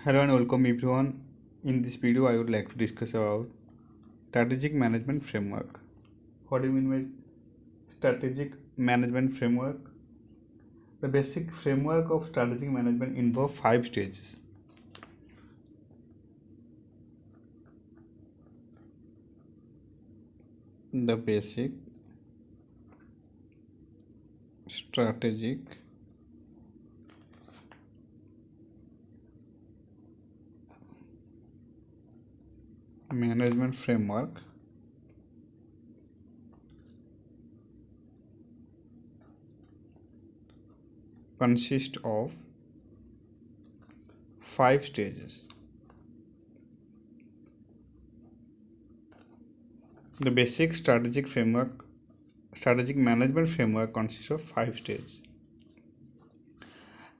Hello and welcome everyone. In this video, I would like to discuss about strategic management framework. What do you mean by strategic management framework? The basic framework of strategic management involves five stages. The basic strategic management framework consists of five stages. The basic strategic management framework consists of five stages.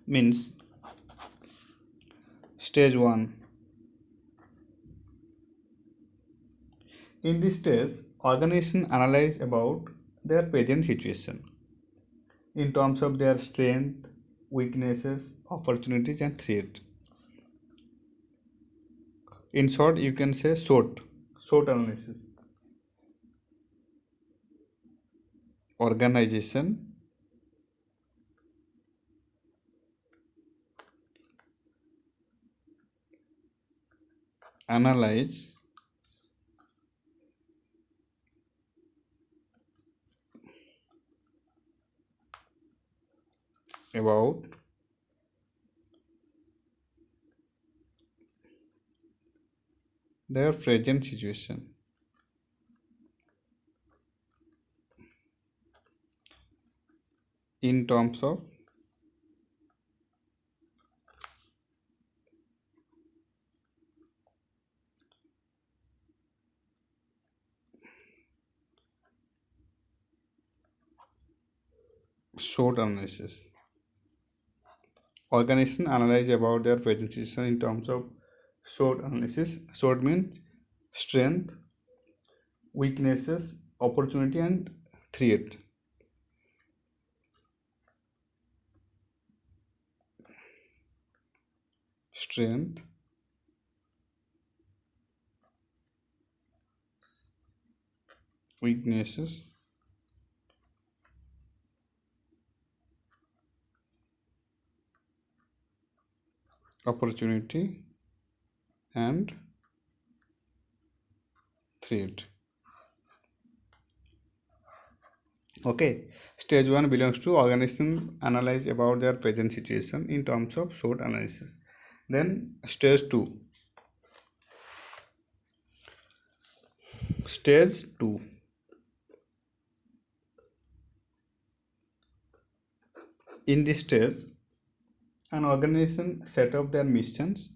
Means stage 1. In this stage, organization analyze about their present situation in terms of their strength, weaknesses, opportunities and threat. In short, you can say SWOT analysis. Organization analyze about their present situation in terms of SWOT analysis. Organization analyze about their present situation in terms of SWOT analysis. SWOT means strength, weaknesses, opportunity and threat. Strength, weaknesses, opportunity and threat. Okay, stage 1 belongs to organization analyze about their present situation in terms of SWOT analysis. Then stage 2. In this stage, an organization set up their missions,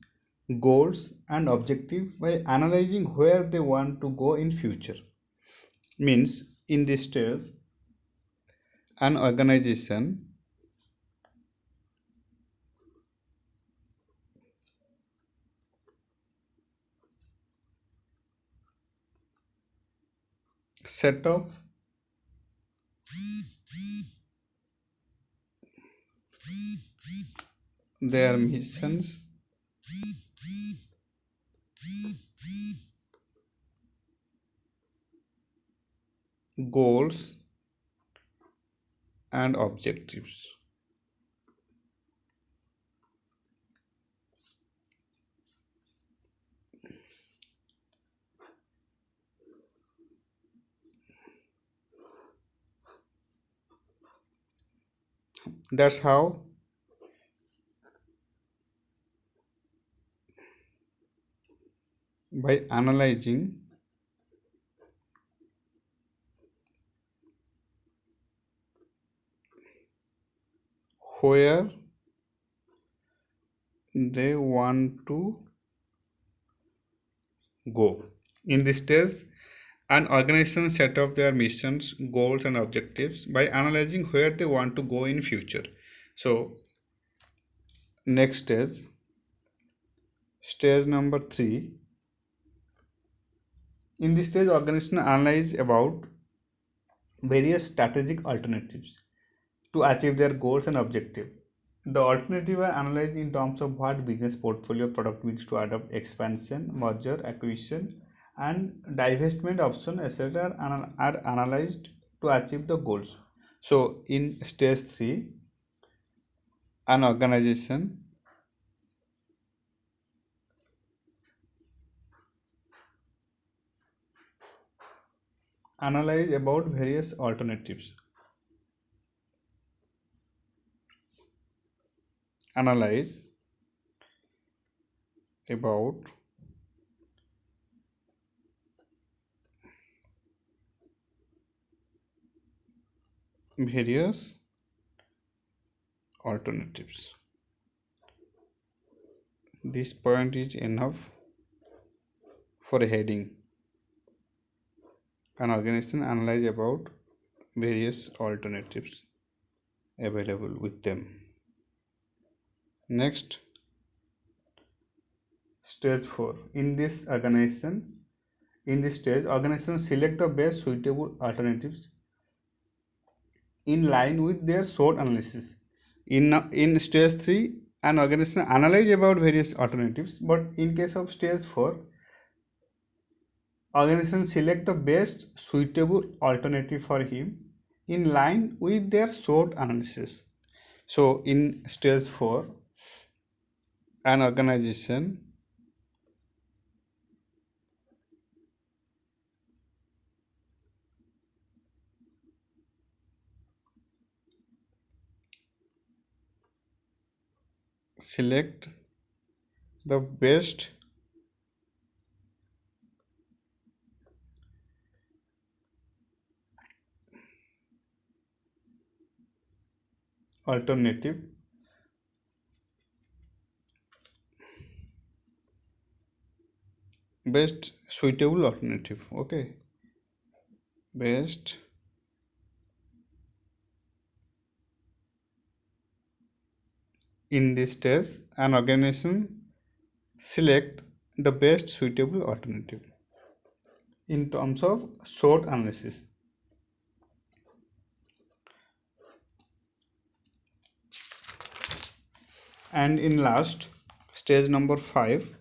goals and objectives by analyzing where they want to go in future. Means in this stage, an organization set up their missions, goals and objectives. That's how by analyzing where they want to go. In this stage, an organization set up their missions, goals and objectives by analyzing where they want to go in future. So next stage number 3. In this stage, organization analyze about various strategic alternatives to achieve their goals and objectives. The alternative are analyzed in terms of what business portfolio, product mix to adopt, expansion, merger, acquisition, and divestment option, etc. are analyzed to achieve the goals. So in stage 3, an organization analyze about various alternatives. Analyze about various alternatives. This point is enough for a heading. An organization analyze about various alternatives available with them. Next, stage 4. In this stage, organization select the best suitable alternatives in line with their SWOT analysis. In stage 3, an organization analyze about various alternatives, but in case of stage 4, organization select the best suitable alternative for him in line with their SWOT analysis. So in stage 4, an organization select the best alternative best suitable alternative. Okay, best in this stage, an organization select the best suitable alternative in terms of SWOT analysis. And in last stage number 5,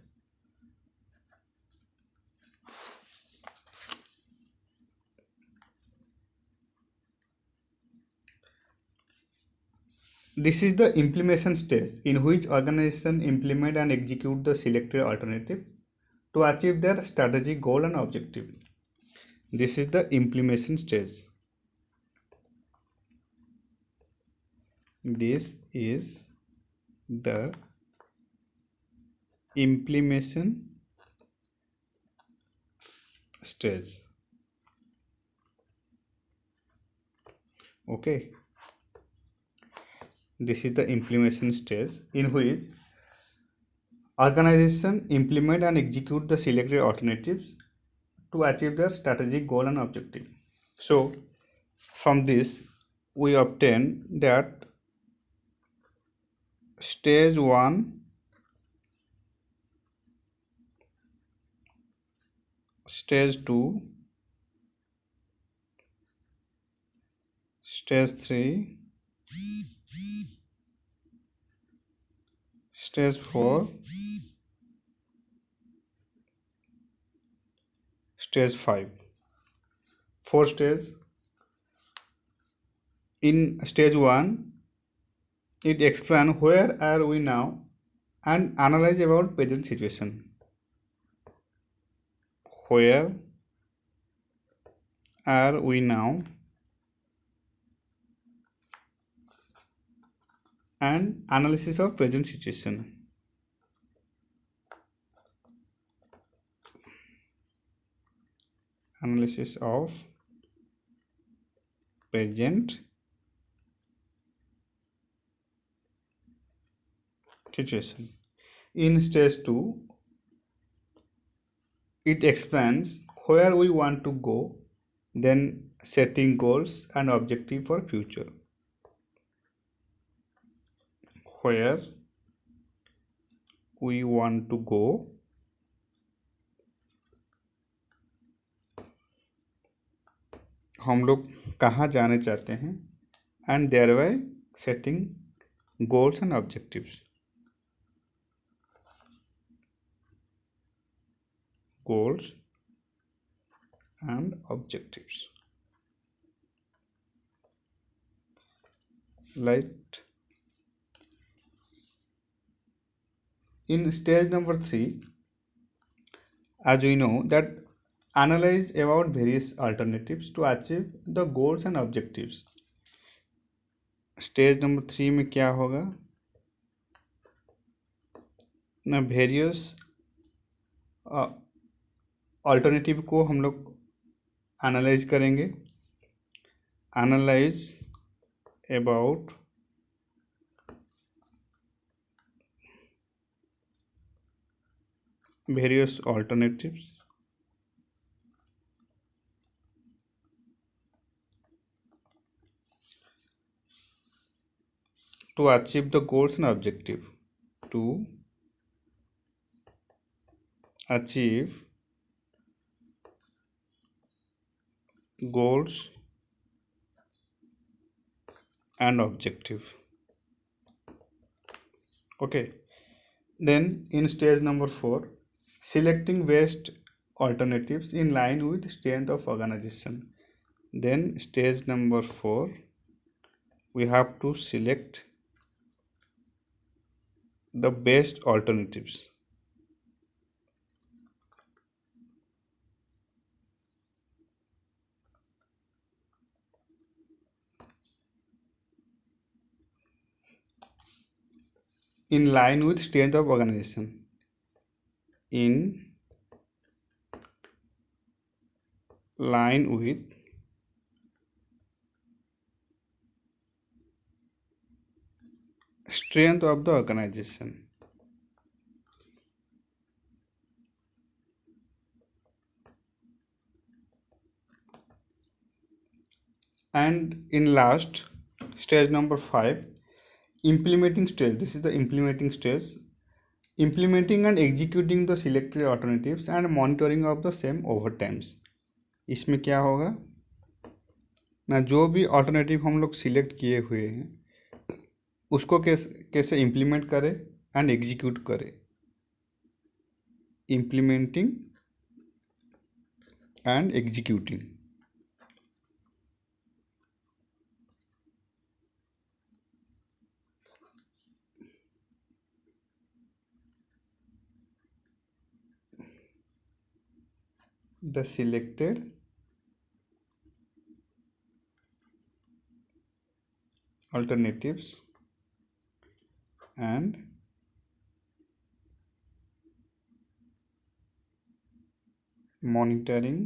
this is the implementation stage in which organization implement and execute the selected alternative to achieve their strategic goal and objective. This is the implementation stage. This is the implementation stage. Okay, this is the implementation stage in which organization implement and execute the selected alternatives to achieve their strategic goal and objective. So from this we obtain that stage 1, stage 2, stage 3, stage 4, stage 5. 4 stages. In stage 1, it explains where are we now and analyze about present situation. Where are we now and analysis of present situation. Analysis of present situation. In stage 2, it explains where we want to go, then setting goals and objective for future. Where we want to go, हम लोग कहाँ जाने चाहते हैं, and thereby setting goals and objectives. Goals and objectives. Like in stage number 3, as we know that analyze about various alternatives to achieve the goals and objectives. Stage number 3 में क्या होगा ना, वेरियस अल्टरनेटिव को हम लोग analyse करेंगे. Analyse about various alternatives to achieve the goals and objective. To achieve goals and objective. Okay, then in stage number 4, selecting best alternatives in line with strength of organization. Then stage number 4, we have to select the best alternatives. In line with strength of organization. In line with strength of the organization. And in last stage number 5, implementing stage. This is the implementing stage. Implementing and executing the selected alternatives and monitoring of the same over times. इसमें क्या होगा ना, जो भी alternative हम लोग select किए हुए हैं उसको कैसे इम्प्लीमेंट करें एंड एग्जीक्यूट करें. Implementing and executing. The selected alternatives and monitoring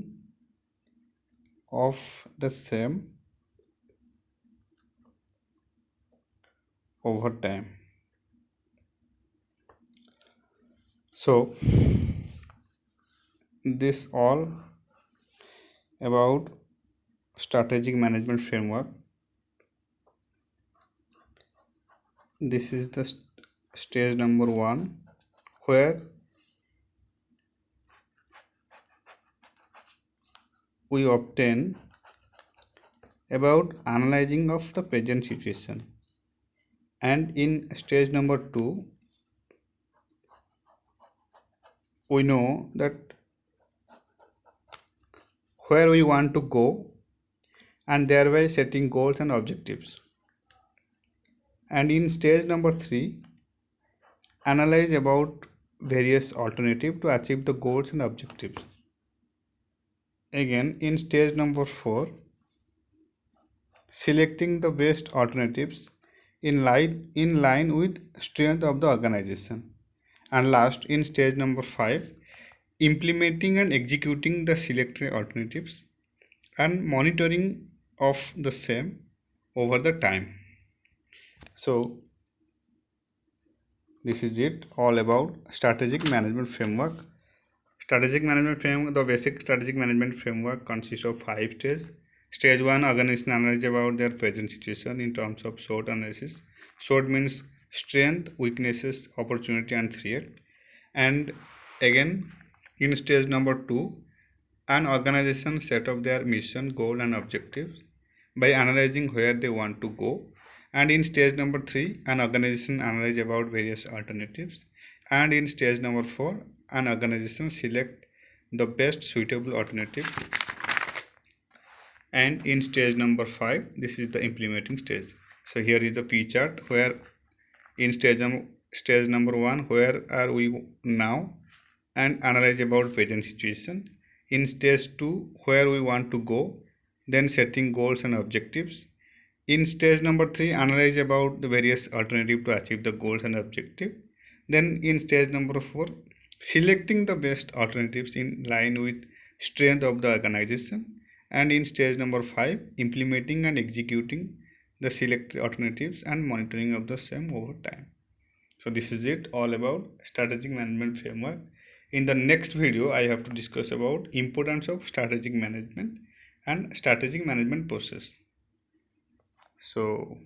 of the same over time. So this all about strategic management framework. This is the stage number 1, where we obtain about analyzing of the present situation. And in stage number 2, we know that where we want to go and thereby setting goals and objectives. And in stage number 3, analyze about various alternatives to achieve the goals and objectives. Again, in stage number 4, selecting the best alternatives in line with strength of the organization. And last, in stage number 5, implementing and executing the selected alternatives and monitoring of the same over the time. So this is it, all about strategic management framework. Strategic management framework, the basic strategic management framework consists of 5 stages. Stage 1, organization analyze about their present situation in terms of SWOT analysis. SWOT means strength, weaknesses, opportunity and threat. And again, in stage number 2, an organization set up their mission, goal and objectives by analyzing where they want to go And in stage number 3, an organization analyze about various alternatives. And in stage number 4, an organization select the best suitable alternative. And in stage number 5, this is the implementing stage. So here is the P chart where in stage number 1, where are we now, and analyze about present situation. In stage 2, where we want to go, then setting goals and objectives. In stage number 3, analyze about the various alternatives to achieve the goals and objective. Then in stage number 4, selecting the best alternatives in line with strength of the organization. And in stage number 5, implementing and executing the selected alternatives and monitoring of the same over time. So this is it all about strategic management framework. In the next video, I have to discuss about importance of strategic management and strategic management process. So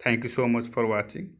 thank you so much for watching.